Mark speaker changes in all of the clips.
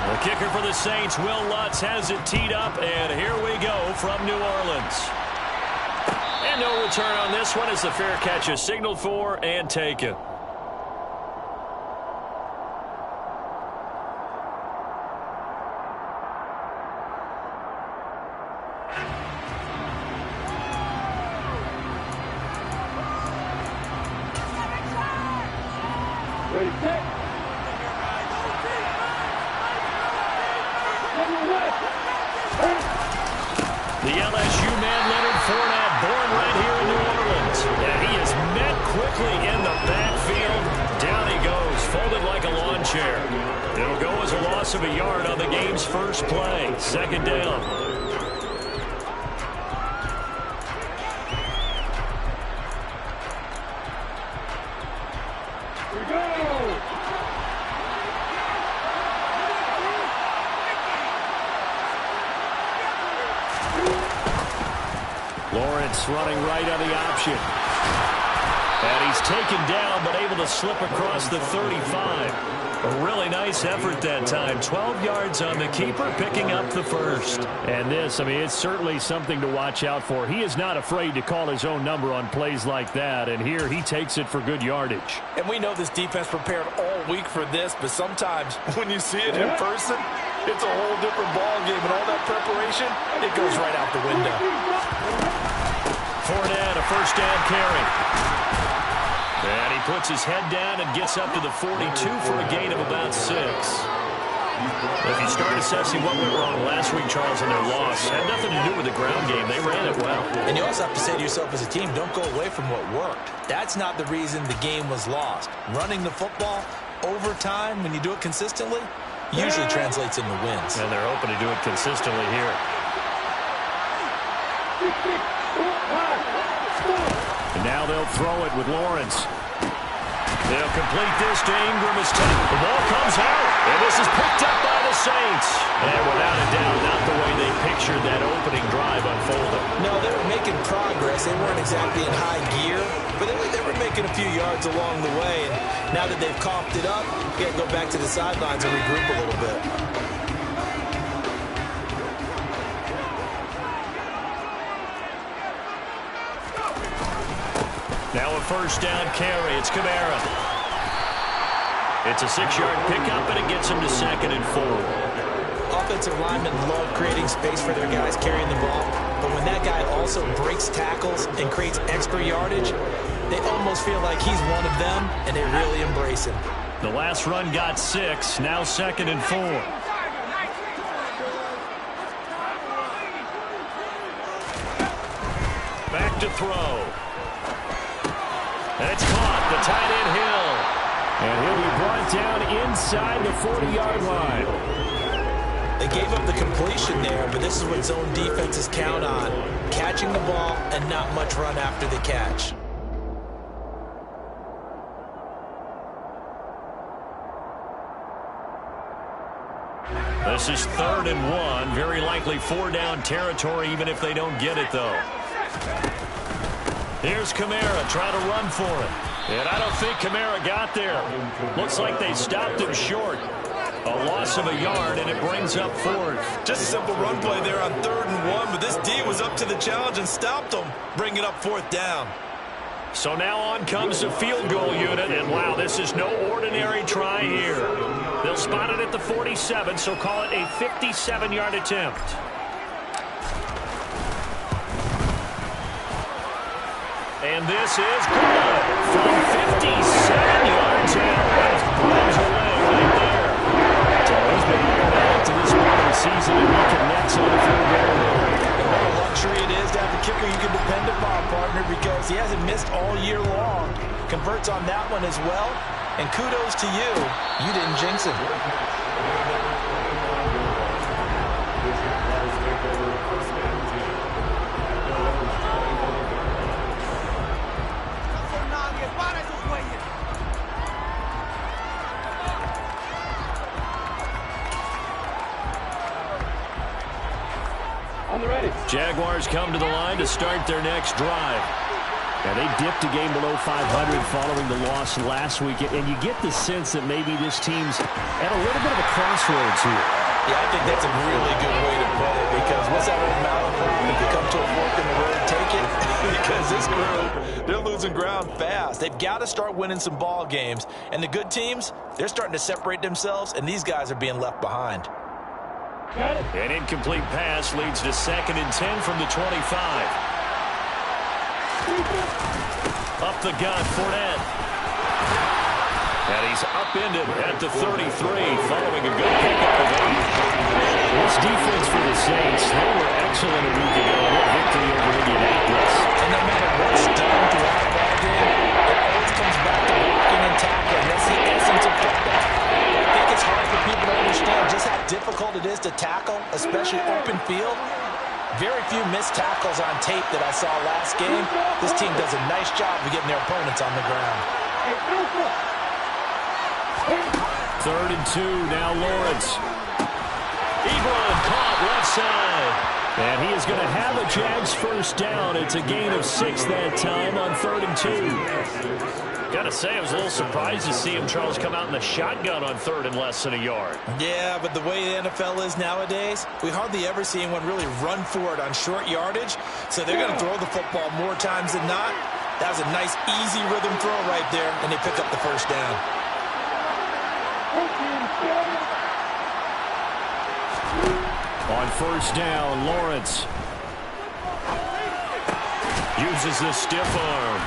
Speaker 1: The kicker for the Saints, Will Lutz, has it teed up, and here we go from New Orleans. And no return on this one as the fair catch is signaled for and taken.
Speaker 2: The LSU man, Leonard Fournette, born right here in New Orleans.
Speaker 1: And he is met quickly in the backfield. Down he goes, folded like a lawn chair. It'll go as a loss of a yard on the game's first play. Second down. Lawrence running right on the option. And he's taken down, but able to slip across the 35. A really nice effort that time. 12 yards on the keeper, picking up the first.
Speaker 2: And this, I mean, it's certainly something to watch out for. He is not afraid to call his own number on plays like that, and here he takes it for good yardage.
Speaker 3: And we know this defense prepared all week for this, but sometimes when you see it in person, it's a whole different ball game, and all that preparation, it goes right out the window.
Speaker 1: Fournette, a first down carry. And he puts his head down and gets up to the 42 for a gain of about 6. If you start assessing what went wrong last week, Charles, in their loss, had nothing to do with the ground game. They ran it well.
Speaker 3: And you also have to say to yourself as a team, don't go away from what worked. That's not the reason the game was lost. Running the football over time, when you do it consistently, usually translates into wins.
Speaker 1: And they're hoping to do it consistently here.
Speaker 2: And now they'll throw it with Lawrence.
Speaker 1: They'll complete this to Ingram as the ball comes out, and this is picked up by the Saints. And without a doubt, not the way they pictured that opening drive unfolding.
Speaker 3: No, they were making progress. They weren't exactly in high gear, but they were making a few yards along the way. And now that they've coughed it up, you got to go back to the sidelines and regroup a little bit.
Speaker 1: Now a first down carry. It's Kamara. It's a 6-yard pickup, and it gets him to 2nd and 4.
Speaker 3: Offensive linemen love creating space for their guys carrying the ball, but when that guy also breaks tackles and creates extra yardage, they almost feel like he's one of them, and they really embrace him.
Speaker 1: The last run got 6. Now 2nd and 4. Back to throw. And it's caught. The tight end Hill.
Speaker 2: And he'll be brought down inside the 40-yard line.
Speaker 3: They gave up the completion there, but this is what zone defenses count on. Catching the ball and not much run after the catch.
Speaker 1: This is 3rd and 1. Very likely 4-down territory, even if they don't get it, though. Here's Kamara trying to run for it. And I don't think Kamara got there. Looks like they stopped him short. A loss of a yard, and it brings up 4th.
Speaker 3: Just a simple run play there on 3rd and 1, but this D was up to the challenge and stopped him, bringing up 4th down.
Speaker 1: So now on comes the field goal unit, and wow, this is no ordinary try here. They'll spot it at the 47, so call it a 57-yard attempt. And this is good from 57 yards out. That blows away right there. So he's been back to this point of the season, and he connects on the field goal.
Speaker 3: And what a luxury it is to have a kicker you can depend upon, partner, because he hasn't missed all year long. Converts on that one as well. And kudos to you. You didn't jinx him.
Speaker 1: Jaguars come to the line to start their next drive.
Speaker 2: And they dipped a game below 500 following the loss last week. And you get the sense that maybe this team's at a little bit of a crossroads here.
Speaker 3: Yeah, I think that's a really good way to put it, because what's that old Malachi? If you come to a fork in the road, take it. Because this crew, they're losing ground fast. They've got to start winning some ball games. And the good teams, they're starting to separate themselves, and these guys are being left behind.
Speaker 1: An incomplete pass leads to 2nd and 10 from the 25. Up the gut, Fournette. And he's upended at the 33 following a good pickup of 8. This defense for the Saints, they were excellent a week ago in their victory over Indianapolis.
Speaker 3: And no matter what's done throughout the ball game, it always comes back to blocking and tackling. That's the essence of football. I think it's hard for people to understand just how difficult it is to tackle, especially open field. Very few missed tackles on tape that I saw last game. This team does a nice job of getting their opponents on the ground.
Speaker 2: 3rd and 2, now Lawrence.
Speaker 1: Ebron caught left side.
Speaker 2: And he is going to have a Jags first down. It's a gain of 6 that time on 3rd and 2.
Speaker 1: Got to say, I was a little surprised to see him, Charles, come out in the shotgun on 3rd and less than a yard.
Speaker 3: Yeah, but the way the NFL is nowadays, we hardly ever see anyone really run for it on short yardage. So they're going to throw the football more times than not. That was a nice, easy rhythm throw right there, and they pick up the first down.
Speaker 2: On 1st down, Lawrence
Speaker 1: uses the stiff arm.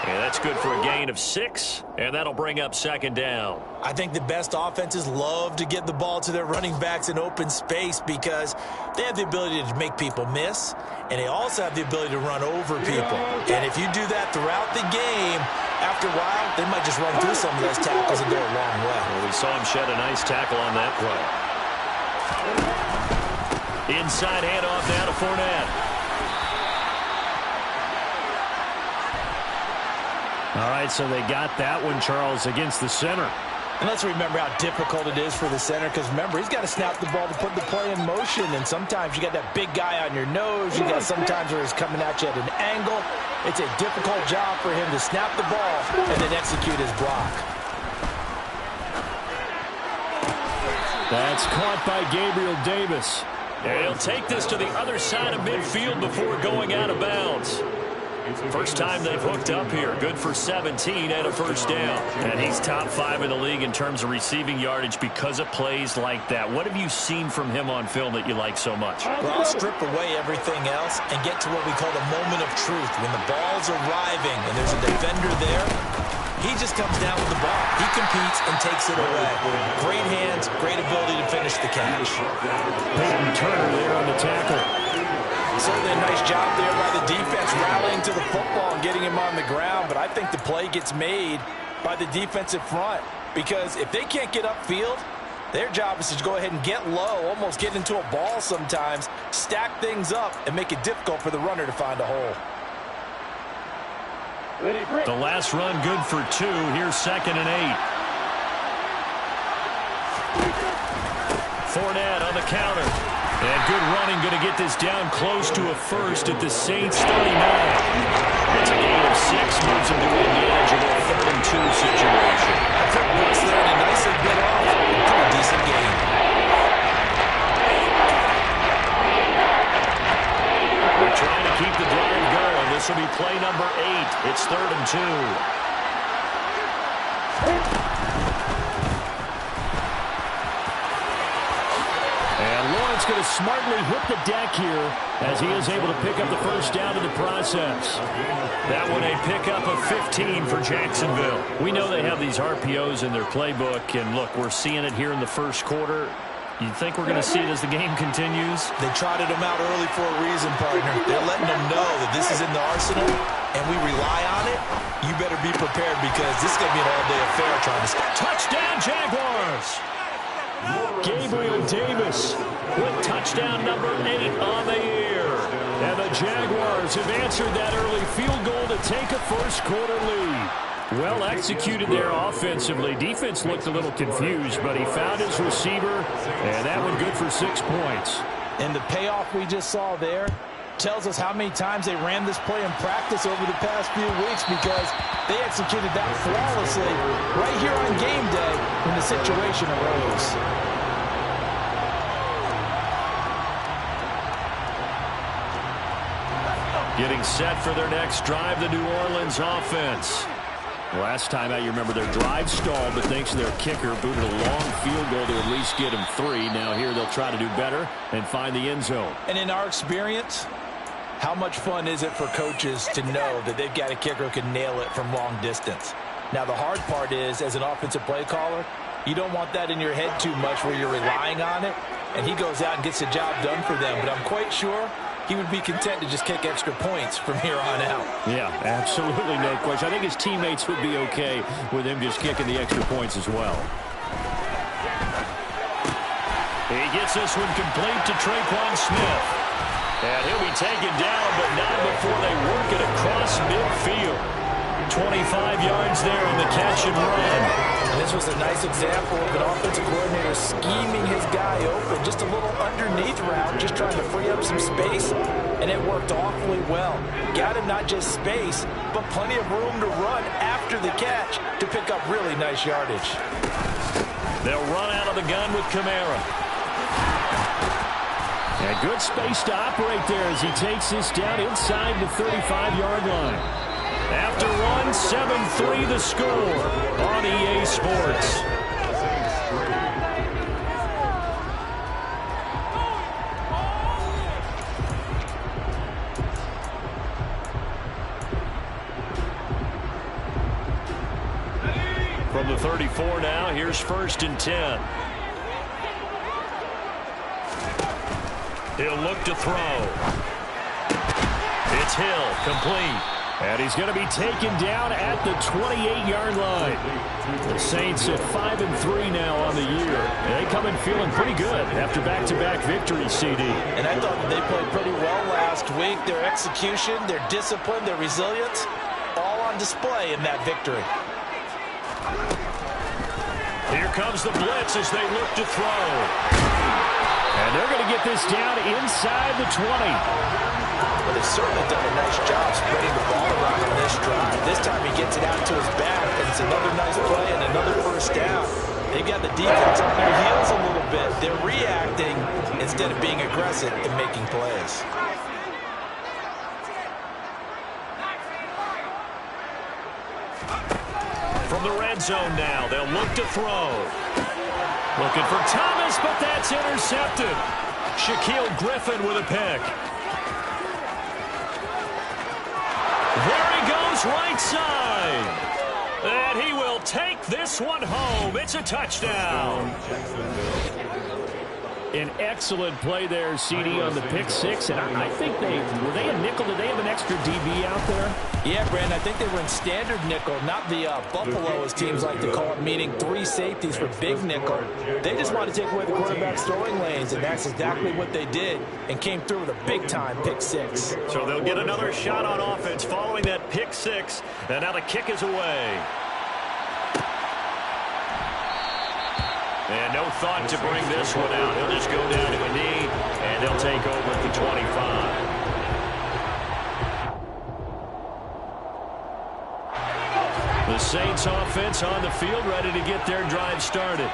Speaker 1: And that's good for a gain of 6, and that'll bring up 2nd down.
Speaker 3: I think the best offenses love to get the ball to their running backs in open space because they have the ability to make people miss, and they also have the ability to run over people. And if you do that throughout the game, after a while, they might just run through some of those tackles and go a long way.
Speaker 1: Well, we saw him shed a nice tackle on that play. Inside handoff now to Fournette.
Speaker 2: All right, so they got that one, Charles, against the center.
Speaker 3: And let's remember how difficult it is for the center, because remember, he's got to snap the ball to put the play in motion, and sometimes you got that big guy on your nose. You got sometimes where he's coming at you at an angle. It's a difficult job for him to snap the ball and then execute his block.
Speaker 2: That's caught by Gabriel Davis.
Speaker 1: And he'll take this to the other side of midfield before going out of bounds. First time they've hooked up here. Good for 17 and a first down.
Speaker 2: And he's top 5 in the league in terms of receiving yardage because of plays like that. What have you seen from him on film that you like so much?
Speaker 3: Well, I'll strip away everything else and get to what we call the moment of truth. When the ball's arriving and there's a defender there, he just comes down with the ball. He competes and takes it away. Great hands, great ability to finish the catch.
Speaker 2: Peyton Turner there on the tackle.
Speaker 3: Certainly a nice job there by the defense rallying to the football and getting him on the ground, but I think the play gets made by the defensive front because if they can't get upfield, their job is to go ahead and get low, almost get into a ball sometimes, stack things up, and make it difficult for the runner to find a hole.
Speaker 2: The last run good for 2. Here's 2nd and 8. Fournette on the counter. And good running, going to get this down close to a first at the Saints 39.
Speaker 1: It's a gain of 6, moves him to a manageable 3rd and 2 situation.
Speaker 3: I think Woods there and a nicely bit off. A pretty decent game.
Speaker 1: They're trying to keep the drive going. This will be play number 8. It's 3rd and 2.
Speaker 2: Going to smartly hit the deck here as he is able to pick up the first down in the process.
Speaker 1: That one a pickup of 15 for Jacksonville.
Speaker 2: We know they have these RPOs in their playbook, and look, we're seeing it here in the first quarter. You think we're going to see it as the game continues?
Speaker 3: They trotted him out early for a reason, partner. They're letting them know that this is in the arsenal, and we rely on it. You better be prepared because this is going to be an all-day affair trying to stop.
Speaker 2: Touchdown, Jaguars! Gabriel Davis with touchdown number 8 on the year. And the Jaguars have answered that early field goal to take a first quarter lead. Well executed there offensively. Defense looked a little confused, but he found his receiver, and that one good for 6 points.
Speaker 3: And the payoff we just saw there, tells us how many times they ran this play in practice over the past few weeks, because they executed that flawlessly right here on game day when the situation arose.
Speaker 2: Getting set for their next drive, the New Orleans offense. Last time out, you remember their drive stalled, but thanks to their kicker, booted a long field goal to at least get them 3. Now here they'll try to do better and find the end zone.
Speaker 3: And in our experience, how much fun is it for coaches to know that they've got a kicker who can nail it from long distance? Now the hard part is, as an offensive play caller, you don't want that in your head too much where you're relying on it, and he goes out and gets the job done for them. But I'm quite sure he would be content to just kick extra points from here on out.
Speaker 2: Yeah, absolutely no question. I think his teammates would be okay with him just kicking the extra points as well.
Speaker 1: He gets this one complete to Traquan Smith. And he'll be taken down, but not before they work it across midfield. 25 yards there on the catch and run.
Speaker 3: And this was a nice example of an offensive coordinator scheming his guy open. Just a little underneath route, just trying to free up some space. And it worked awfully well. Got him not just space, but plenty of room to run after the catch to pick up really nice yardage.
Speaker 1: They'll run out of the gun with Kamara.
Speaker 2: And good space to operate there as he takes this down inside the 35-yard line.
Speaker 1: After one, 7-3 the score on EA Sports. From the 34 now, here's 1st and 10. He'll look to throw. It's Hill, complete.
Speaker 2: And he's going to be taken down at the 28-yard line. The Saints at 5-3 now on the year. They come in feeling pretty good after back-to-back victories, CD.
Speaker 3: And I thought that they played pretty well last week. Their execution, their discipline, their resilience, all on display in that victory.
Speaker 1: Here comes the blitz as they look to throw.
Speaker 2: And they're going to get this down inside the 20.
Speaker 3: But they've certainly done a nice job spreading the ball around on this drive. This time he gets it out to his back, and it's another nice play and another first down. They've got the defense on their heels a little bit. They're reacting instead of being aggressive and making plays.
Speaker 1: From the red zone now, they'll look to throw. Looking for Thomas, but that's intercepted. Shaquille Griffin with a pick. There he goes, right side. And he will take this one home. It's a touchdown.
Speaker 2: An excellent play there, CD, on the pick six. And I think were they a nickel? Did they have an extra DB out there?
Speaker 3: Yeah, Brandon, I think they were in standard nickel, not the Buffalo, as teams like to call it, meaning 3 safeties for big nickel. They just wanted to take away the quarterback's throwing lanes, and that's exactly what they did, and came through with a big-time pick six.
Speaker 1: So they'll get another shot on offense following that pick six, and now the kick is away. And no thought to bring this one out. He'll just go down to a knee, and they'll take over at the 25. The Saints offense on the field, ready to get their drive started.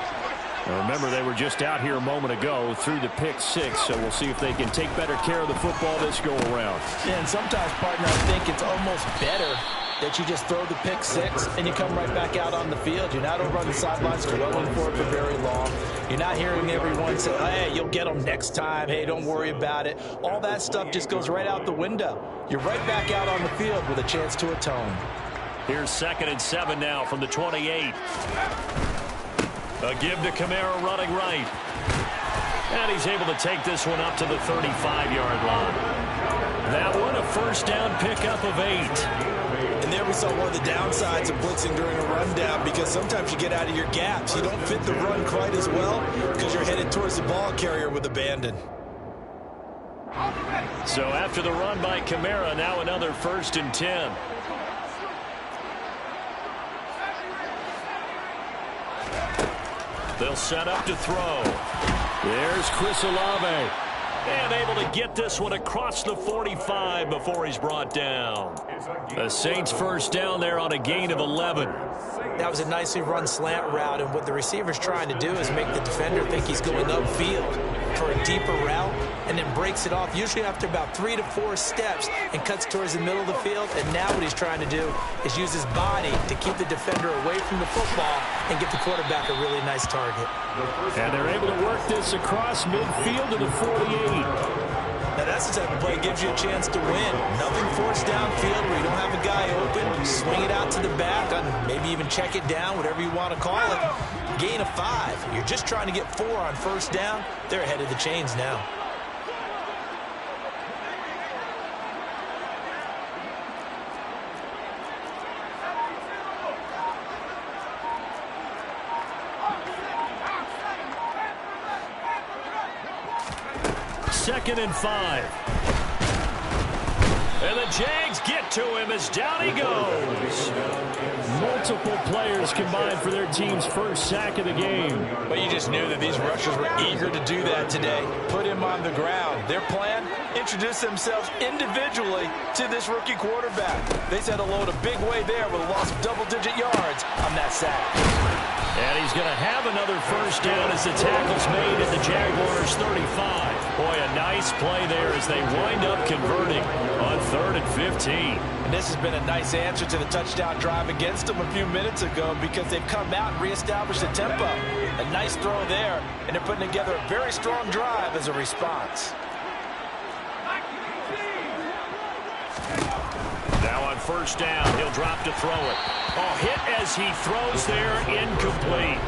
Speaker 2: Now remember, they were just out here a moment ago through the pick six, so we'll see if they can take better care of the football this go-around.
Speaker 3: Yeah, and sometimes, partner, I think it's almost better that you just throw the pick six and you come right back out on the field. You're not over on the sidelines dwelling for it for very long. You're not hearing everyone say, hey, you'll get them next time. Hey, don't worry about it. All that stuff just goes right out the window. You're right back out on the field with a chance to atone.
Speaker 1: Here's 2nd and 7 now from the 28. A give to Kamara running right. And he's able to take this one up to the 35-yard line. That one, a first down pickup of 8.
Speaker 3: And there we saw one of the downsides of blitzing during a rundown, because sometimes you get out of your gaps. You don't fit the run quite as well because you're headed towards the ball carrier with abandon.
Speaker 1: So after the run by Kamara, now another 1st and 10. They'll set up to throw.
Speaker 2: There's Chris Olave. And able to get this one across the 45 before he's brought down. The Saints first down there on a gain of 11.
Speaker 3: That was a nicely run slant route, and what the receiver's trying to do is make the defender think he's going upfield for a deeper route, and then breaks it off, usually after about 3 to 4 steps, and cuts towards the middle of the field. And now what he's trying to do is use his body to keep the defender away from the football and give the quarterback a really nice target.
Speaker 2: And they're able to work this across midfield to the 48.
Speaker 3: Now that's the type of play that gives you a chance to win. Nothing forced downfield where you don't have a guy open. You swing it out to the back, and maybe even check it down, whatever you want to call it. Gain of 5. You're just trying to get 4 on first down. They're ahead of the chains now.
Speaker 2: Second and 5. And the Jags get to him as down he goes. Multiple players combined for their team's first sack of the game.
Speaker 3: But you just knew that these rushers were eager to do that today. Put him on the ground. Their plan, introduce themselves individually to this rookie quarterback. They said hello to Big Way there with a loss of double-digit yards on that sack.
Speaker 2: And he's going to have another first down as the tackle's made at the Jaguars' 35. Boy, a nice play there as they wind up converting on 3rd and 15.
Speaker 3: And this has been a nice answer to the touchdown drive against them a few minutes ago, because they've come out and reestablished the tempo. A nice throw there, and they're putting together a very strong drive as a response.
Speaker 2: Now on first down, he'll drop to throw it. Oh, hit as he throws there, incomplete.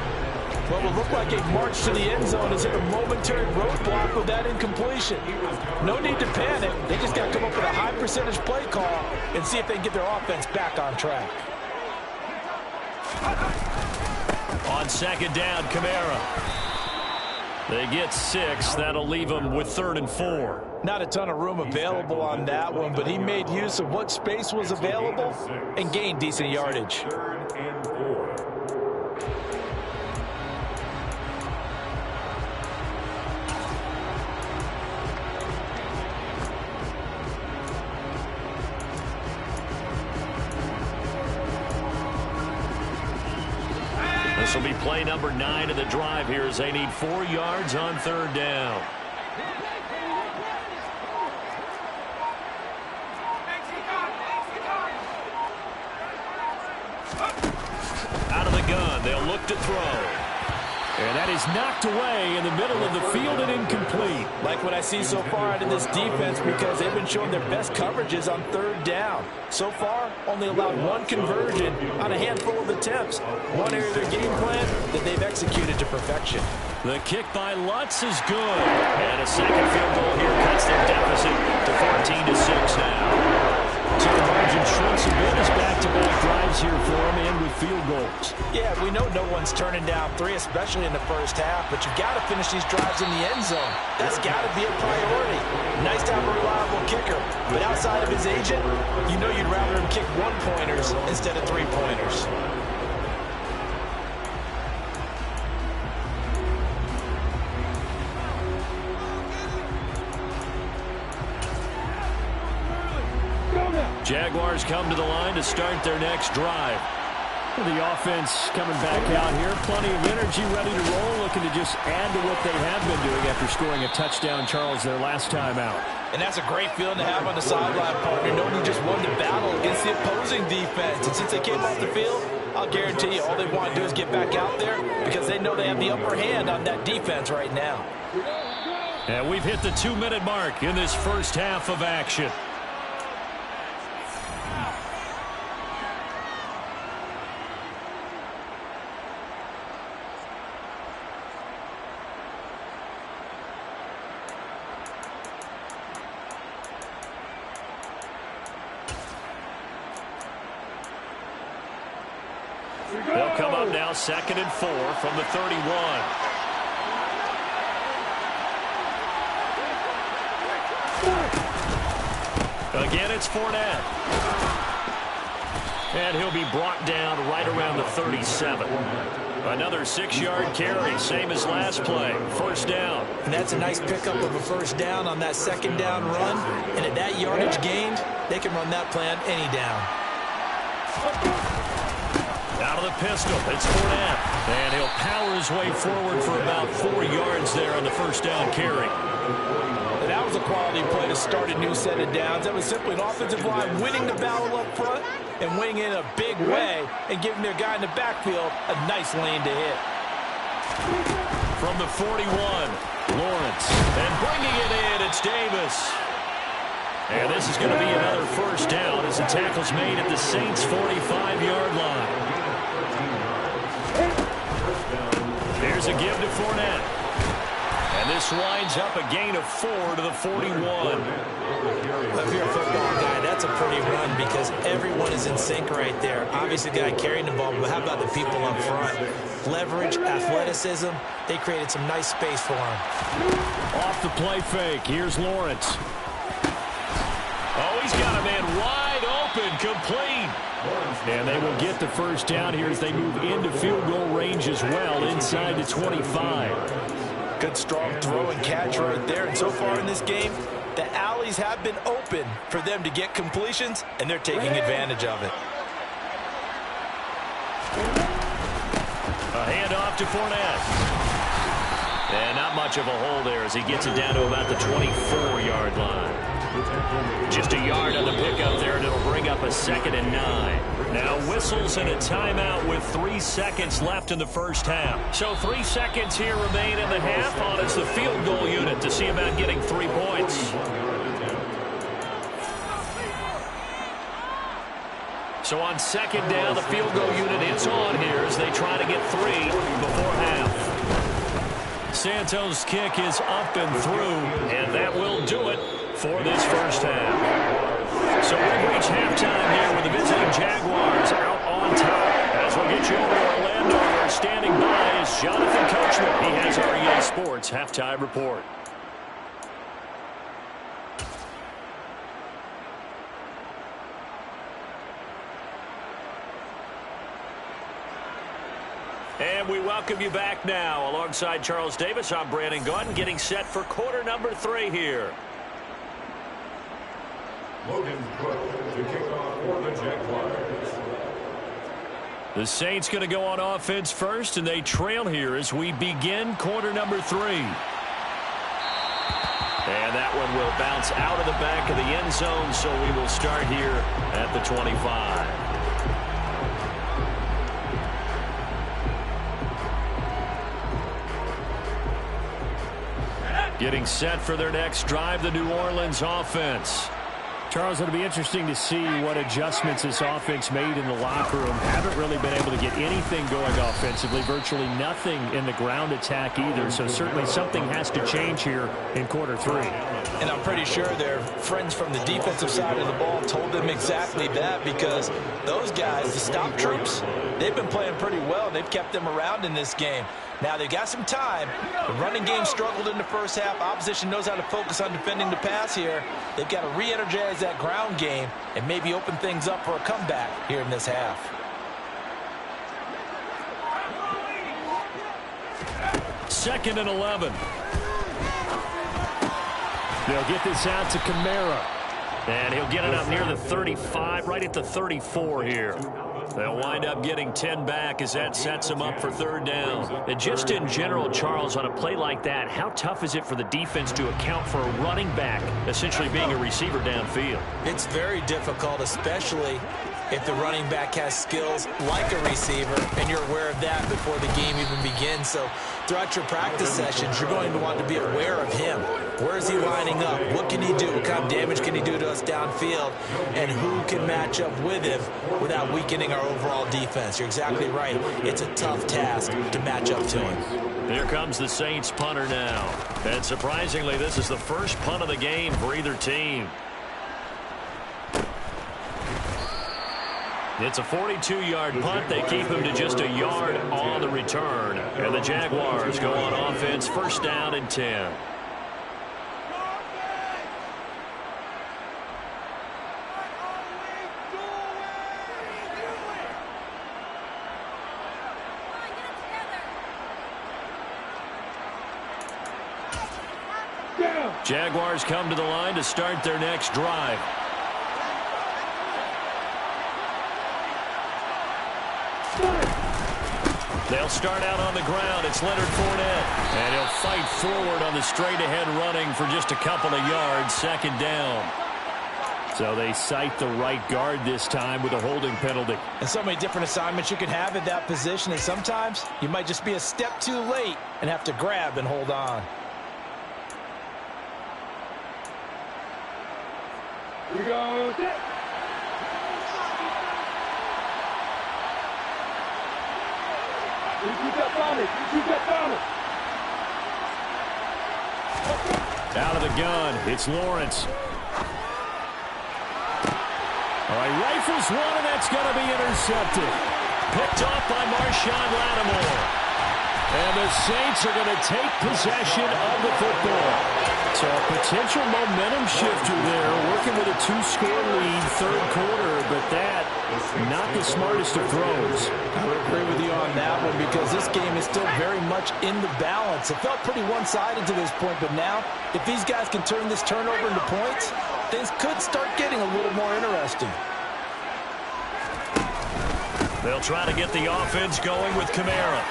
Speaker 3: What will look like a march to the end zone is hit a momentary roadblock with that incompletion. No need to panic. They just got to come up with a high percentage play call and see if they can get their offense back on track.
Speaker 2: On second down, Kamara. They get 6. That'll leave them with 3rd and 4.
Speaker 3: Not a ton of room available on that one, but he made use of what space was available and gained decent yardage.
Speaker 2: This will be play number 9 of the drive here as they need 4 yards on 3rd down. Out of the gun, they'll look to throw. And that is knocked away in the middle of the field and incomplete.
Speaker 3: Like what I see so far out of this defense, because they've been showing their best coverages on 3rd down. So far, only allowed 1 conversion on a handful of attempts. One area of their game plan that they've executed to perfection.
Speaker 2: The kick by Lutz is good. And a second field goal here cuts their deficit to 14-6 now. So the margin shrinks a bit as back-to-back drives here for them and with field goals.
Speaker 3: Yeah, we know no one's turning down 3, especially in the first half, but you've got to finish these drives in the end zone. That's got to be a priority. Nice to have a reliable kicker, but outside of his agent, you know you'd rather him kick 1-pointers instead of 3-pointers.
Speaker 2: Jaguars come to the line to start their next drive. The offense coming back out here. Plenty of energy, ready to roll, looking to just add to what they have been doing after scoring a touchdown, Charles, their last time out.
Speaker 3: And that's a great feeling to have on the sideline, partner, knowing you just won the battle against the opposing defense. And since they came off the field, I'll guarantee you all they want to do is get back out there because they know they have the upper hand on that defense right now.
Speaker 2: And we've hit the 2-minute mark in this first half of action. They'll come up now 2nd and 4 from the 31. Again, it's Fournette. And he'll be brought down right around the 37.
Speaker 1: Another 6-yard carry, same as last play. First down.
Speaker 3: And that's a nice pickup of a first down on that second down run. And at that yardage gained, they can run that play on any down.
Speaker 1: Out of the pistol, it's Fournette. And he'll power his way forward for about 4 yards there on the first down carry.
Speaker 3: And that was a quality play to start a new set of downs. That was simply an offensive line winning the battle up front and winning in a big way and giving their guy in the backfield a nice lane to hit.
Speaker 1: From the 41, Lawrence. And bringing it in, it's Davis. And this is going to be another first down as the tackle's made at the Saints' 45-yard line. There's a give to Fournette. And this winds up a gain of 4 to the 41.
Speaker 3: If you're a football guy, that's a pretty run because everyone is in sync right there. Obviously, the guy carrying the ball, but how about the people up front? Leverage, athleticism, they created some nice space for him.
Speaker 2: Off the play fake, here's Lawrence.
Speaker 1: Oh, he's got a man wide open, complete.
Speaker 2: And they will get the first down here as they move into field goal range as well, inside the 25.
Speaker 3: Good, strong throw and catch right there. And so far in this game, the alleys have been open for them to get completions, and they're taking advantage of it.
Speaker 1: A handoff to Fournette. And not much of a hole there as he gets it down to about the 24-yard line. Just a yard on the pickup there, and it'll bring up a 2nd and 9. Now whistles and a timeout with 3 seconds left in the first half. So 3 seconds here remain in the half on as the field goal unit to see about getting 3 points. So on second down, the field goal unit is on here as they try to get 3 before half. Santos' kick is up and through, and that will do it for this first half. So we've reached halftime here with the visiting Jaguars out on top. As we'll get you over to Orlando, where standing by is Jonathan Coachman. He has our EA Sports halftime report. And we welcome you back now. Alongside Charles Davis, I'm Brandon Gaudin, getting set for quarter number 3 here.
Speaker 4: Logan Cook to kick off for the Jaguars.
Speaker 1: The Saints going to go on offense first, and they trail here as we begin quarter number 3. And that one will bounce out of the back of the end zone, so we will start here at the 25. Getting set for their next drive, the New Orleans offense.
Speaker 2: Charles, it'll be interesting to see what adjustments this offense made in the locker room. Haven't really been able to get anything going offensively, virtually nothing in the ground attack either. So certainly something has to change here in quarter 3.
Speaker 3: And I'm pretty sure their friends from the defensive side of the ball told them exactly that, because those guys, the stop troops, they've been playing pretty well. They've kept them around in this game. Now, they've got some time. The running game struggled in the first half. Opposition knows how to focus on defending the pass here. They've got to re-energize that ground game and maybe open things up for a comeback here in this half.
Speaker 1: Second and 11.
Speaker 2: They'll get this out to Kamara.
Speaker 1: And he'll get it up near the 35, right at the 34 here. They'll wind up getting 10 back as that sets them up for third down. And just in general, Charles, on a play like that, how tough is it for the defense to account for a running back essentially being a receiver downfield?
Speaker 3: It's very difficult, especially if the running back has skills like a receiver, and you're aware of that before the game even begins. So throughout your practice sessions, you're going to want to be aware of him. Where is he lining up? What can he do? What kind of damage can he do to us downfield? And who can match up with him without weakening our overall defense? You're exactly right. It's a tough task to match up to him.
Speaker 1: Here comes the Saints punter now. And surprisingly, this is the first punt of the game for either team. It's a 42-yard punt. They keep him to just a yard on the return. And the Jaguars go on offense, first down and 10.
Speaker 2: Jaguars come to the line to start their next drive. They'll start out on the ground. It's Leonard Fournette. And he'll fight forward on the straight-ahead running for just a couple of yards. Second down. So they cite the right guard this time with a holding penalty.
Speaker 3: And so many different assignments you can have at that position. And sometimes you might just be a step too late and have to grab and hold on.
Speaker 4: We go.
Speaker 2: Out of the gun, it's Lawrence. All right, rifles one, and that's going to be intercepted. Picked off by Marshawn Lattimore. And the Saints are going to take possession of the football. So a potential momentum shifter there, working with a 2-score lead, third quarter, but that, not the smartest of throws.
Speaker 3: I would agree with you on that one because this game is still very much in the balance. It felt pretty one-sided to this point, but now, if these guys can turn this turnover into points, things could start getting a little more interesting.
Speaker 2: They'll try to get the offense going with Kamara.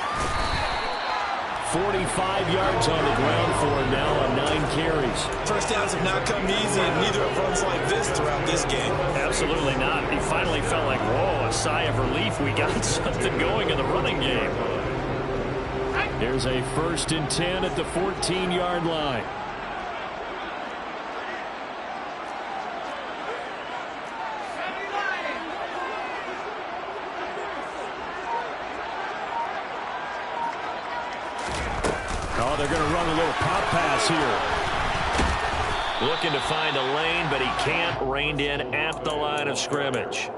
Speaker 2: 45 yards on the ground for him now on 9 carries.
Speaker 3: First downs have not come easy, and neither have runs like this throughout this game.
Speaker 2: Absolutely not. He finally felt like, whoa, a sigh of relief. We got something going in the running game. Here's a 1st and 10 at the 14-yard line. Oh, they're going to run a little pop pass here. Looking to find a lane, but he can't. Reined in at the line of scrimmage.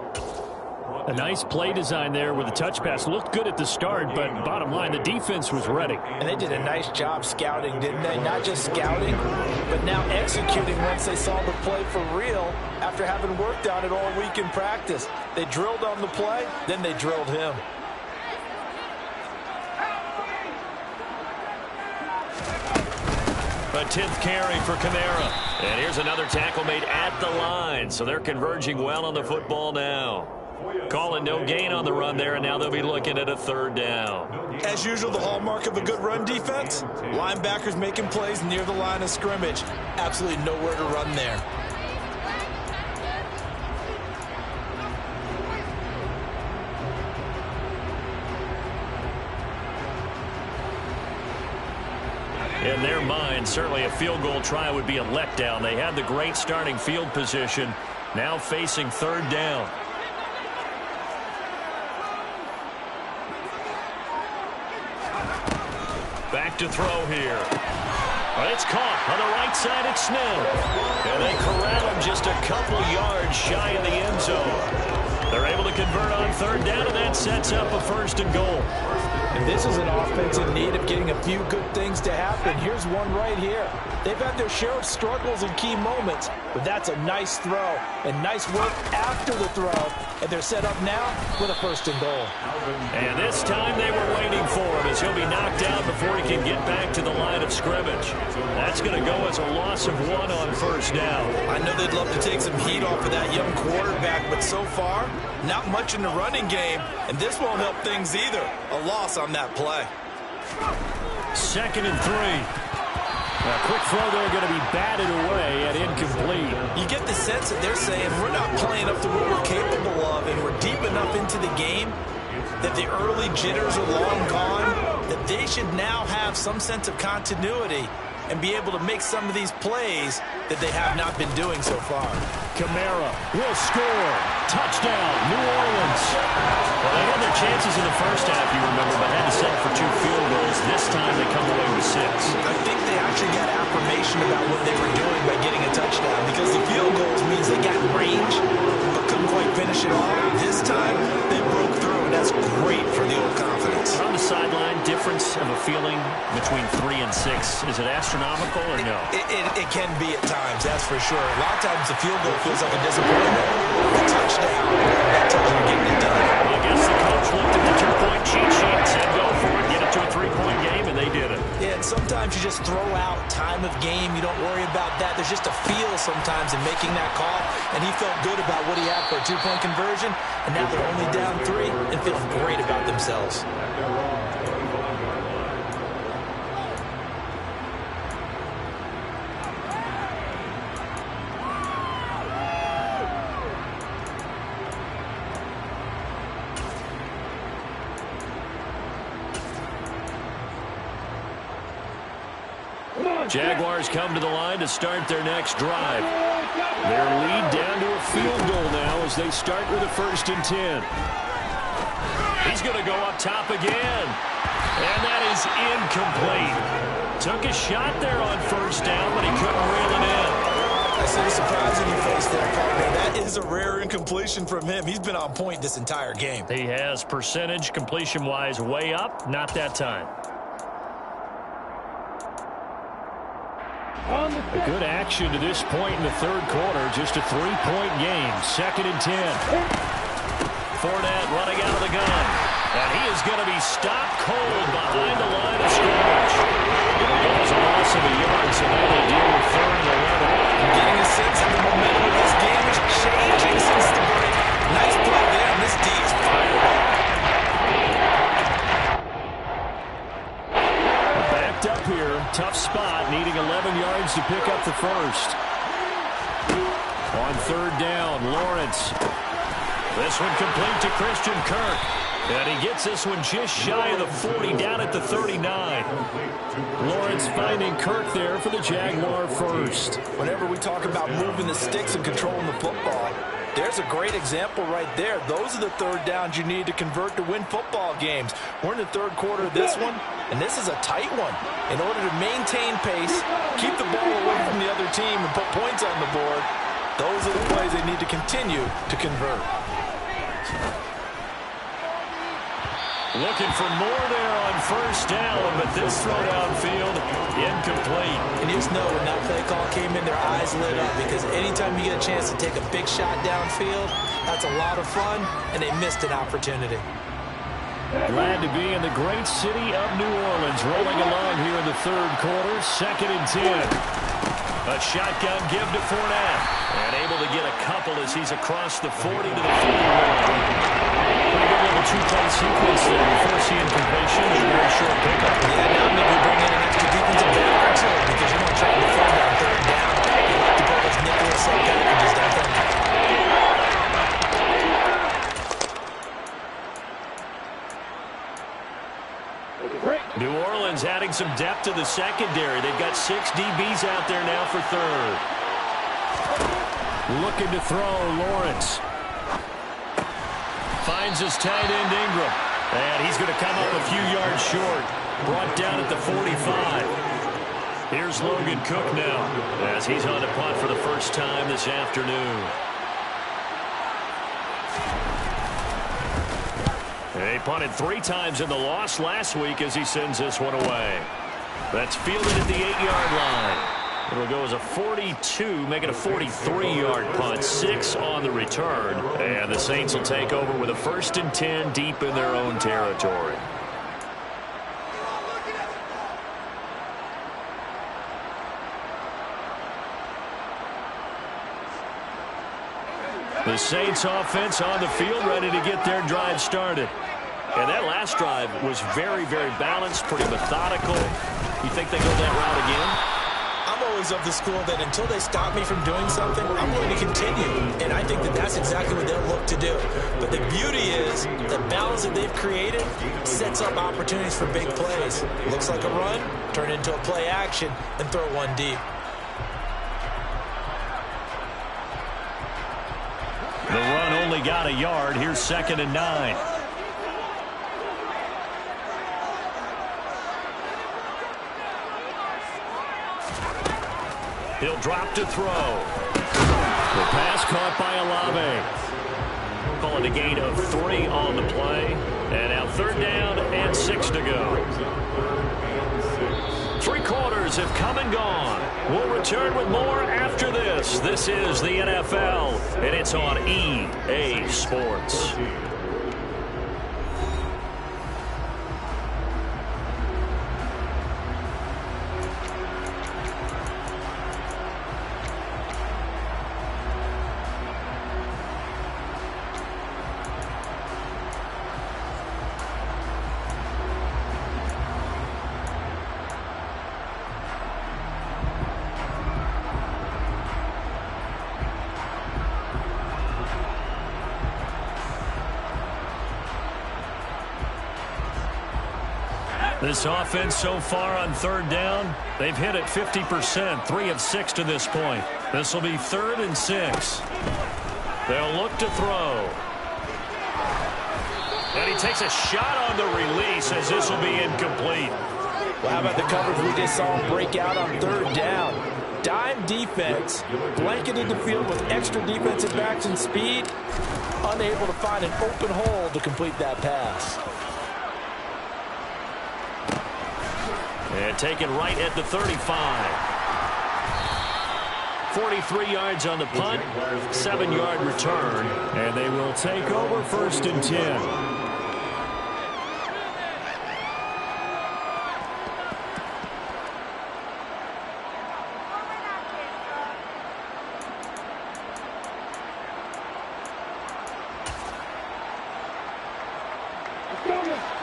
Speaker 2: A nice play design there with a touch pass. Looked good at the start, but bottom line, the defense was ready.
Speaker 3: And they did a nice job scouting, didn't they? Not just scouting, but now executing once they saw the play for real after having worked on it all week in practice. They drilled on the play, then they drilled him.
Speaker 2: A 10th carry for Kamara. And here's another tackle made at the line. So they're converging well on the football now. Calling no gain on the run there, and now they'll be looking at a 3rd down.
Speaker 3: As usual, the hallmark of a good run defense, linebackers making plays near the line of scrimmage. Absolutely nowhere to run there.
Speaker 2: In their mind, certainly a field goal try would be a letdown. They had the great starting field position, now facing 3rd down. Back to throw here. But it's caught on the right side. It's Snell. And they corral him just a couple yards shy of the end zone. They're able to convert on 3rd down, and that sets up a 1st and goal.
Speaker 3: And this is an offense in need of getting a few good things to happen. Here's one right here. They've had their share of struggles in key moments, but that's a nice throw and nice work after the throw. And they're set up now with a 1st and goal.
Speaker 2: And this time they were waiting for him as he'll be knocked out before he can get back to the line of scrimmage. That's going to go as a loss of 1 on 1st down.
Speaker 3: I know they'd love to take some heat off of that young quarterback, but so far, not much in the running game, and this won't help things either. A loss on that play.
Speaker 2: 2nd and 3. A quick throw there going to be batted away and incomplete.
Speaker 3: You get the sense that they're saying we're not playing up to what we're capable of, and we're deep enough into the game that the early jitters are long gone, that they should now have some sense of continuity and be able to make some of these plays that they have not been doing so far.
Speaker 2: Kamara will score. Touchdown, New Orleans. Well, they had their chances in the first half, you remember, but had to settle for 2 field goals. This time they come away with 6.
Speaker 3: I think they actually got affirmation about what they were doing by getting a touchdown, because the field goals means they got range but couldn't quite finish it off. This time they broke through, and that's great for the old confidence.
Speaker 2: On the sideline, difference of a feeling between 3 and 6. Is it astronomical or no?
Speaker 3: It can be at times, that's for sure. A lot of times the field goal feels like a disappointment. The touchdown, that tells you you're getting it done.
Speaker 2: Well, I guess the coach looked at the 2-point cheat sheet and said, go for it, get it
Speaker 1: it to a 3-point game, and they did it.
Speaker 3: Yeah, and sometimes you just throw out time of game. You don't worry about that. There's just a feel sometimes in making that call, and he felt good about what he had for a 2-point conversion, and now they're only down 3 and feeling great about themselves.
Speaker 2: Jaguars come to the line to start their next drive. Their lead down to a field goal now as they start with a 1st and 10. He's going to go up top again. And that is incomplete. Took a shot there on 1st down, but he couldn't reel it in.
Speaker 3: I see the surprise in your face there, partner. That is a rare incompletion from him. He's been on point this entire game.
Speaker 2: He has percentage completion-wise way up, not that time. A good action to this point in the 3rd quarter. Just a 3-point game. 2nd and 10. Fournette running out of the gun. And he is going to be stopped cold behind the line of scrimmage. It was a loss of a yard, so now they deal with 3rd and 11.
Speaker 3: I'm getting a sense of the momentum of this game is changing since the break. Nice play there, and this D is fired up.
Speaker 2: Up here, tough spot, needing 11 yards to pick up the 1st. On 3rd down, Lawrence. This one complete to Christian Kirk. And he gets this one just shy of the 40, down at the 39. Lawrence finding Kirk there for the Jaguar 1st.
Speaker 3: Whenever we talk about moving the sticks and controlling the football, there's a great example right there. Those are the 3rd downs you need to convert to win football games. We're in the 3rd quarter of this one, and this is a tight one. In order to maintain pace, keep the ball away from the other team, and put points on the board, those are the plays they need to continue to convert.
Speaker 2: Looking for more there on 1st down, but this throw downfield, incomplete.
Speaker 3: And you just know when that play call came in, their eyes lit up, because anytime you get a chance to take a big shot downfield, that's a lot of fun, and they missed an opportunity.
Speaker 2: Glad to be in the great city of New Orleans, rolling along here in the 3rd quarter, 2nd and 10. A shotgun give to Fournette, and able to get a couple as he's across the 40 to the 41. Pretty good little 2-play sequence there. The first incompletion and a very short pickup.
Speaker 3: Yeah, now maybe bring in an extra defensive back or two, because you don't try to defend on 3rd down. You like to put those nickel set packages down there.
Speaker 2: New Orleans adding some depth to the secondary. They've got 6 DBs out there now for 3rd. Looking to throw, Lawrence. Finds his tight end, Ingram. And he's going to come up a few yards short. Brought down at the 45. Here's Logan Cook now, as he's on the punt for the first time this afternoon. He punted 3 times in the loss last week as he sends this one away. That's fielded at the 8-yard line. It'll go as a 42, make it a 43-yard punt, 6 on the return. And the Saints will take over with a 1st and 10 deep in their own territory. The Saints offense on the field, ready to get their drive started. And that last drive was very, very balanced, pretty methodical. You think they go that route again?
Speaker 3: I'm always of the school that until they stop me from doing something, I'm going to continue. And I think that that's exactly what they'll look to do. But the beauty is the balance that they've created sets up opportunities for big plays. Looks like a run, turn into a play action, and throw one deep.
Speaker 2: The run only got a yard. Here's 2nd and 9. He'll drop to throw. The pass caught by Olave. Calling a gain of 3 on the play. And now 3rd down and 6 to go. 3 quarters have come and gone. We'll return with more after this. This is the NFL, and it's on EA Sports. This offense so far on third down, they've hit it 50%, 3 of 6 to this point. This will be 3rd and 6. They'll look to throw. And he takes a shot on the release as this will be incomplete.
Speaker 3: Well, how about the coverage we just saw him break out on third down? Dime defense, blanketed the field with extra defensive backs and speed, unable to find an open hole to complete that pass.
Speaker 2: And taken right at the 35. 43 yards on the punt, 7-yard return, and they will take over 1st and 10.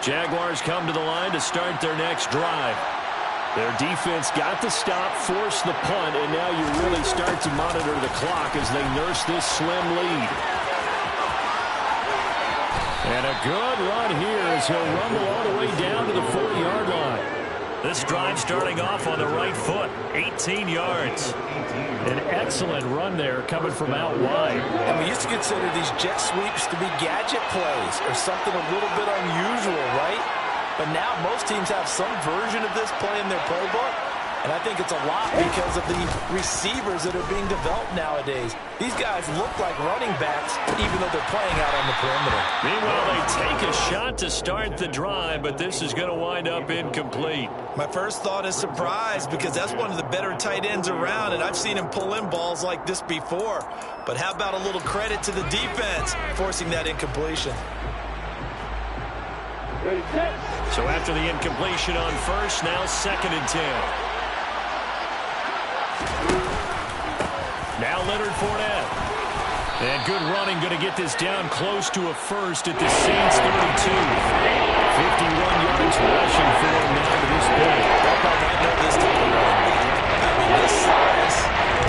Speaker 2: Jaguars come to the line to start their next drive. Their defense got the stop, forced the punt, and now you really start to monitor the clock as they nurse this slim lead. And a good run here as he'll rumble all the way down to the 40-yard line. This drive starting off on the right foot, 18 yards. An excellent run there coming from out wide.
Speaker 3: And we used to consider these jet sweeps to be gadget plays or something a little bit unusual, right? But now most teams have some version of this play in their playbook. And I think it's a lot because of the receivers that are being developed nowadays. These guys look like running backs even though they're playing out on the perimeter.
Speaker 2: Meanwhile, they take a shot to start the drive, but this is going to wind up incomplete.
Speaker 5: My first thought is surprise because that's one of the better tight ends around, and I've seen him pull in balls like this before. But how about a little credit to the defense forcing that incompletion?
Speaker 2: So after the incompletion on first, now 2nd and 10. Now Leonard Fournette. And good running, going to get this down close to a first at the Saints 32. 51 yards rushing for him now to this point.
Speaker 3: I know this type of run. I mean, this size,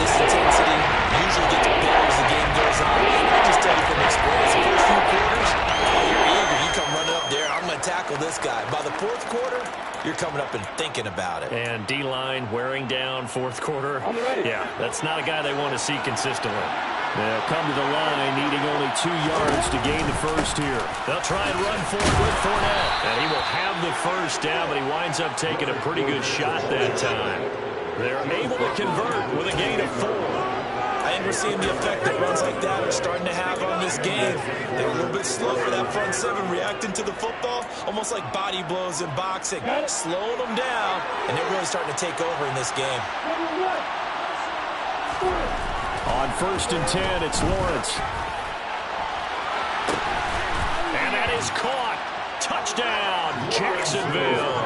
Speaker 3: this intensity usually gets better as the game goes on. I just tell you from experience, the first few quarters, you're eager. You come running up there, I'm going to tackle this guy. By the 4th quarter, you're coming up and thinking about it.
Speaker 2: And D-line wearing down 4th quarter. Yeah, that's not a guy they want to see consistently. They'll come to the line needing only 2 yards to gain the first here. They'll try and run for it with Fournette. And he will have the first down, but he winds up taking a pretty good shot that time. They're able to convert with a gain of 4.
Speaker 5: And we're seeing the effect that runs like that are starting to have on this game. They're a little bit slower, that front 7, reacting to the football, almost like body blows in boxing, slowing them down, and they're really starting to take over in this game.
Speaker 2: On 1st and 10, it's Lawrence. And that is caught. Touchdown, Jacksonville.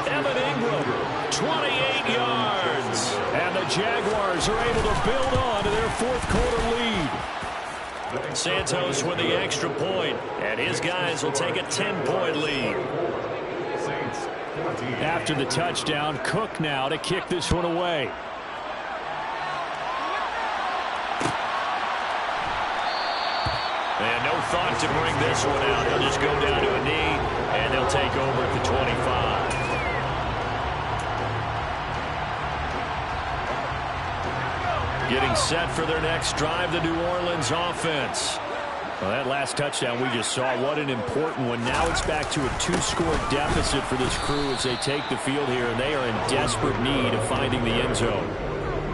Speaker 2: Evan Ingram, 28 yards. And the Jaguars are able to build on to their 4th quarter lead. Santos with the extra point, and his guys will take a 10-point lead. After the touchdown, Cook now to kick this one away. And no thought to bring this one out. They'll just go down to a knee, and they'll take over at the 25. Getting set for their next drive, the New Orleans offense. Well, that last touchdown we just saw, what an important one. Now it's back to a 2-score deficit for this crew as they take the field here, and they are in desperate need of finding the end zone.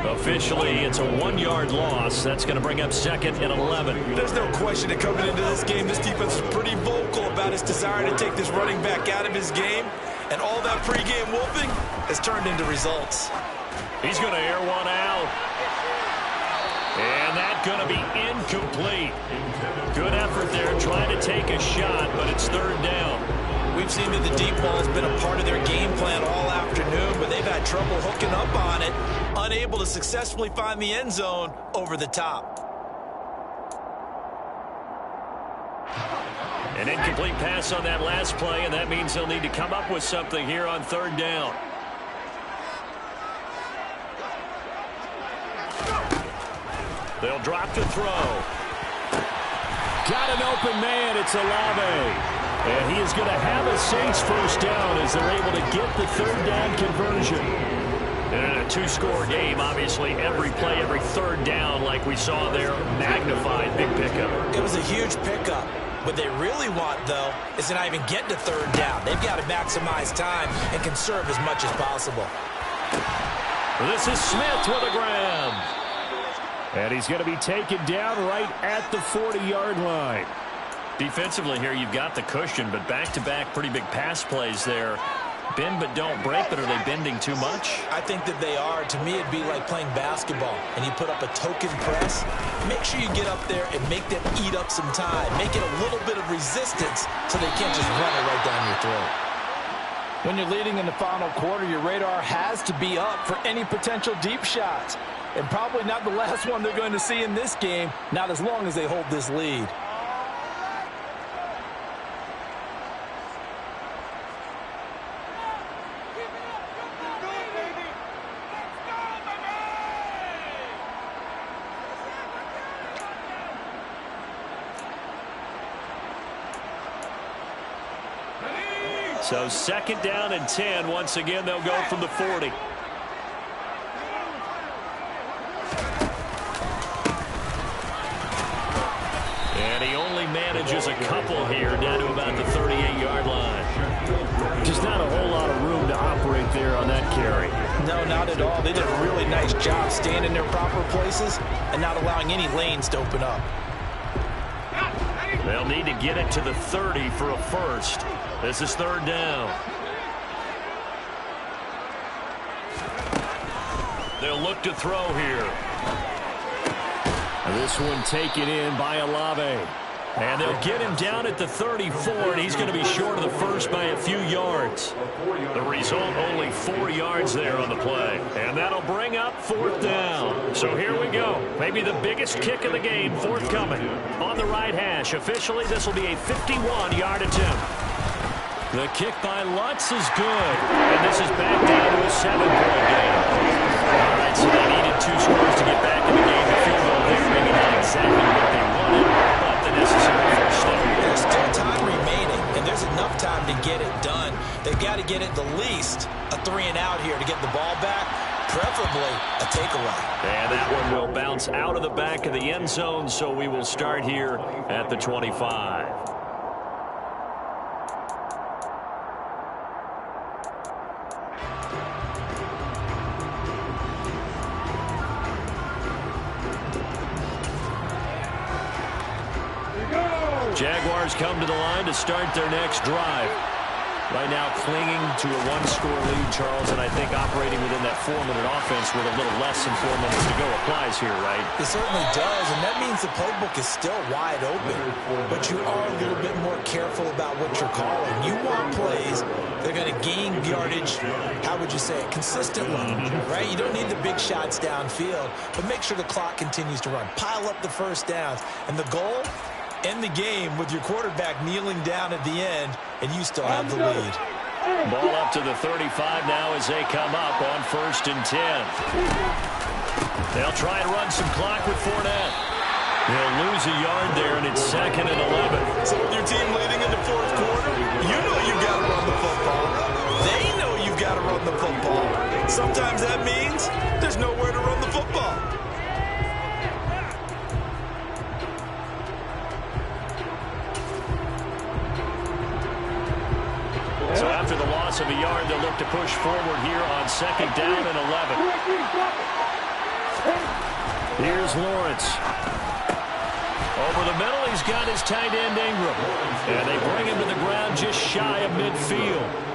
Speaker 2: Officially, it's a 1-yard loss. That's going to bring up 2nd and 11.
Speaker 5: There's no question that coming into this game, this defense is pretty vocal about its desire to take this running back out of his game, and all that pregame whooping has turned into results.
Speaker 2: He's going to air one out. And that's going to be incomplete. Good effort there trying to take a shot, but it's 3rd down.
Speaker 5: We've seen that the deep ball has been a part of their game plan all afternoon, but they've had trouble hooking up on it, unable to successfully find the end zone over the top.
Speaker 2: An incomplete pass on that last play, and that means they'll need to come up with something here on 3rd down. They'll drop to throw. Got an open man. It's Olave. And he is going to have a Saints first down as they're able to get the third down conversion.
Speaker 1: And in a two-score game, obviously every play, every third down, like we saw there, magnified. Big pickup.
Speaker 5: It was a huge pickup. What they really want, though, is to not even get to third down. They've got to maximize time and conserve as much as possible.
Speaker 2: This is Smith with a grab. And he's going to be taken down right at the 40-yard line.
Speaker 1: Defensively here, you've got the cushion, but back-to-back pretty big pass plays there. Bend but don't break, but are they bending too much?
Speaker 5: I think that they are. To me, it'd be like playing basketball, and you put up a token press. Make sure you get up there and make them eat up some time. Make it a little bit of resistance so they can't just run it right down your throat.
Speaker 3: When you're leading in the final quarter, your radar has to be up for any potential deep shots. And probably not the last one they're going to see in this game, not as long as they hold this lead.
Speaker 2: So second down and 10. Once again, they'll go from the 40. And he only manages a couple here down to about the 38-yard line. Just not a whole lot of room to operate there on that carry.
Speaker 5: No, not at all. They did a really nice job staying in their proper places and not allowing any lanes to open up.
Speaker 2: They'll need to get it to the 30 for a first. This is third down. They'll look to throw here. And this one taken in by Olave. And they'll get him down at the 34, and he's going to be short of the first by a few yards. The result, only 4 yards there on the play. And that'll bring up fourth down. So here we go. Maybe the biggest kick of the game forthcoming. On the right hash. Officially, this will be a 51-yard attempt. The kick by Lutz is good. And this is back down to a 7-point game. All right, so they needed 2 scores to get back in the game. The field goal there, maybe not exactly what they wanted, but the necessary first step.
Speaker 5: There's still time remaining, and there's enough time to get it done. They've got to get at the least a 3-and-out here to get the ball back, preferably a takeaway.
Speaker 2: And that one will bounce out of the back of the end zone, so we will start here at the 25. Jaguars come to the line to start their next drive. Right now clinging to a 1-score lead, Charles, and I think operating within that 4-minute offense with a little less than 4 minutes to go applies here, right?
Speaker 5: It certainly does, and that means the playbook is still wide open. But you are a little bit more careful about what you're calling. You want plays that are going to gain yardage, how would you say it, consistently, right? You don't need the big shots downfield, but make sure the clock continues to run. Pile up the first downs, and the goal, end the game with your quarterback kneeling down at the end, and you still have the lead.
Speaker 2: Ball up to the 35 now as they come up on 1st and 10. They'll try and run some clock with Fournette. They'll lose a yard there, and it's 2nd and 11.
Speaker 5: So with your team leading into fourth quarter, you know you've got to run the football. They know you've got to run the football. Sometimes that means there's nowhere to run the football.
Speaker 2: So after the loss of a yard, they'll look to push forward here on 2nd down and 11. Here's Lawrence. Over the middle, he's got his tight end Ingram. And they bring him to the ground just shy of midfield.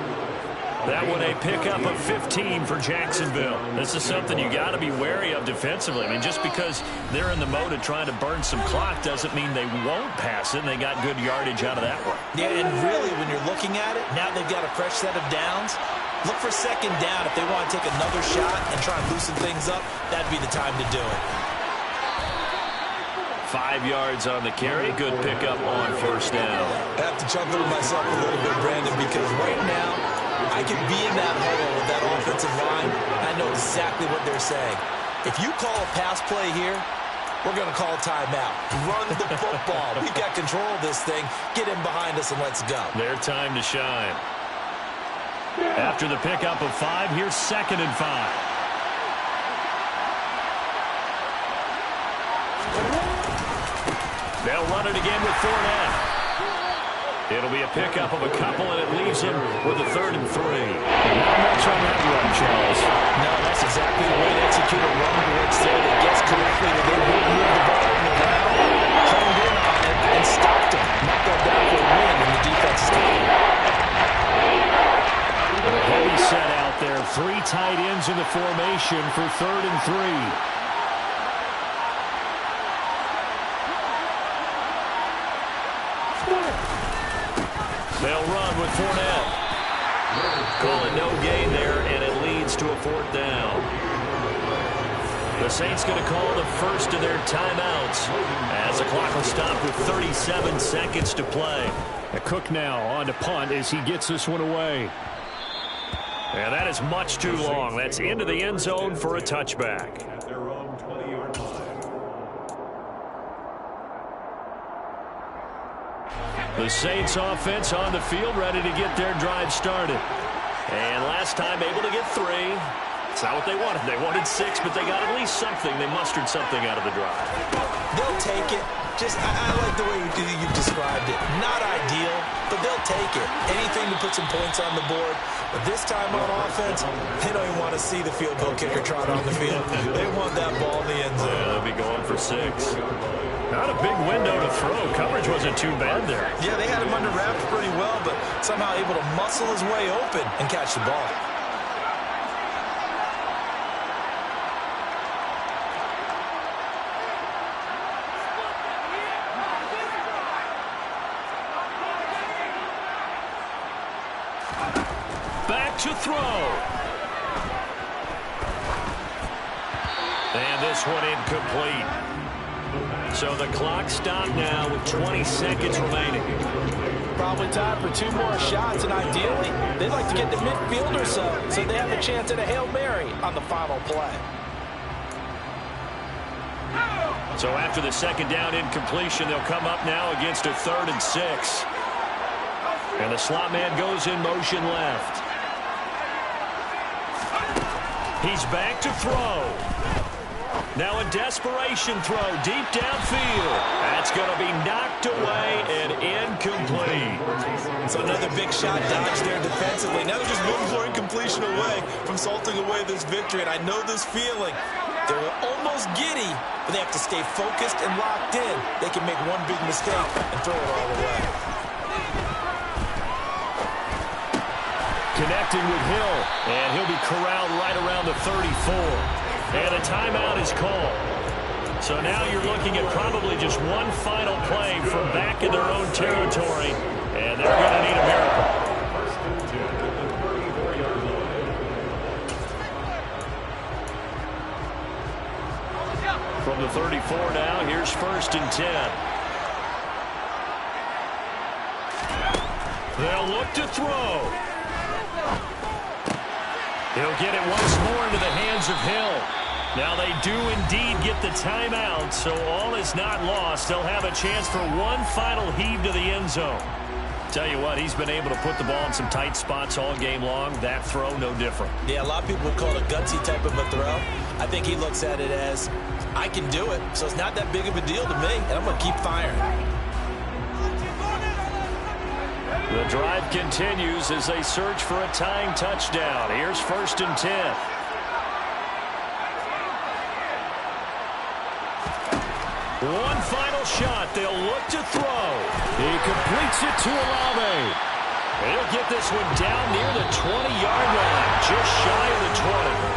Speaker 2: That one a pickup of 15 for Jacksonville. This is something you got to be wary of defensively. I mean, just because they're in the mode of trying to burn some clock doesn't mean they won't pass it, and they got good yardage out of that one.
Speaker 5: Yeah, and really, when you're looking at it, now they've got a fresh set of downs. Look for 2nd down if they want to take another shot and try and loosen things up. That'd be the time to do it.
Speaker 2: 5 yards on the carry. Good pickup on 1st down.
Speaker 5: I have to chuckle to myself a little bit, Brandon, because right now, I could be in that huddle with that offensive line. I know exactly what they're saying. If you call a pass play here, we're going to call a timeout. Run the football. We've got control of this thing. Get him behind us and let's go.
Speaker 1: Their time to shine. After the pickup of 5, here's 2nd and 5. They'll run it again with Fournette. It'll be a pickup of a couple, and it leaves them with a 3rd and 3.
Speaker 2: Not much on that run, Charles.
Speaker 5: No, that's exactly the way to execute a run blitz there that gets correctly. They didn't move the ball on the ground, honed in on it, and stopped him. Knocked that down for a win, and the defense is coming.
Speaker 2: A heavy set out there. 3 tight ends in the formation for 3rd and 3.
Speaker 1: They'll run with Fournette. Call it no gain there, and it leads to a 4th down. The Saints going to call the first of their timeouts as the clock will stop with 37 seconds to play.
Speaker 2: Cook now on to punt as he gets this one away.
Speaker 1: And that is much too long. That's into the end zone for a touchback.
Speaker 4: At their own 20-yard line.
Speaker 2: The Saints offense on the field, ready to get their drive started.
Speaker 1: And last time able to get 3. It's not what they wanted. They wanted 6, but they got at least something. They mustered something out of the drive.
Speaker 5: They'll take it. I like the way you described it. Not ideal, but they'll take it. Anything to put some points on the board. But this time on offense, they don't even want to see the field goal kicker trot on the field. They want that ball in the end zone.
Speaker 1: They'll be going for 6. Not a big window to throw. Coverage wasn't too bad there.
Speaker 5: Yeah, they had him under wraps pretty well, but somehow able to muscle his way open and catch the ball.
Speaker 2: Back to throw.
Speaker 1: And this one incomplete. So the clock stopped now with 20 seconds remaining.
Speaker 3: Probably time for 2 more shots, and ideally, they'd like to get to midfield or so they have a chance at a Hail Mary on the final play.
Speaker 1: So after the 2nd down incompletion, they'll come up now against a 3rd and 6. And the slot man goes in motion left. He's back to throw. Now a desperation throw deep downfield. That's going to be knocked away and incomplete.
Speaker 5: So another big shot dodge there defensively. Now they're just one more incompletion away from salting away this victory. And I know this feeling. They're almost giddy, but they have to stay focused and locked in. They can make one big mistake and throw it all away.
Speaker 2: Connecting with Hill, and he'll be corralled right around the 34.
Speaker 1: And a timeout is called. So now you're looking at probably just one final play from back in their own territory, and they're going to need a miracle. From the 34 now, here's 1st and 10. They'll look to throw. He'll get it once more into the hands of Hill. Now they do indeed get the timeout, so all is not lost. They'll have a chance for one final heave to the end zone. Tell you what, he's been able to put the ball in some tight spots all game long. That throw, no different.
Speaker 5: Yeah, a lot of people would call it a gutsy type of a throw. I think he looks at it as, I can do it, so it's not that big of a deal to me, and I'm going to keep firing.
Speaker 1: The drive continues as they search for a tying touchdown. Here's 1st and 10. One final shot. They'll look to throw.
Speaker 2: He completes it to Olave.
Speaker 1: He'll get this one down near the 20-yard line, just shy of the 20.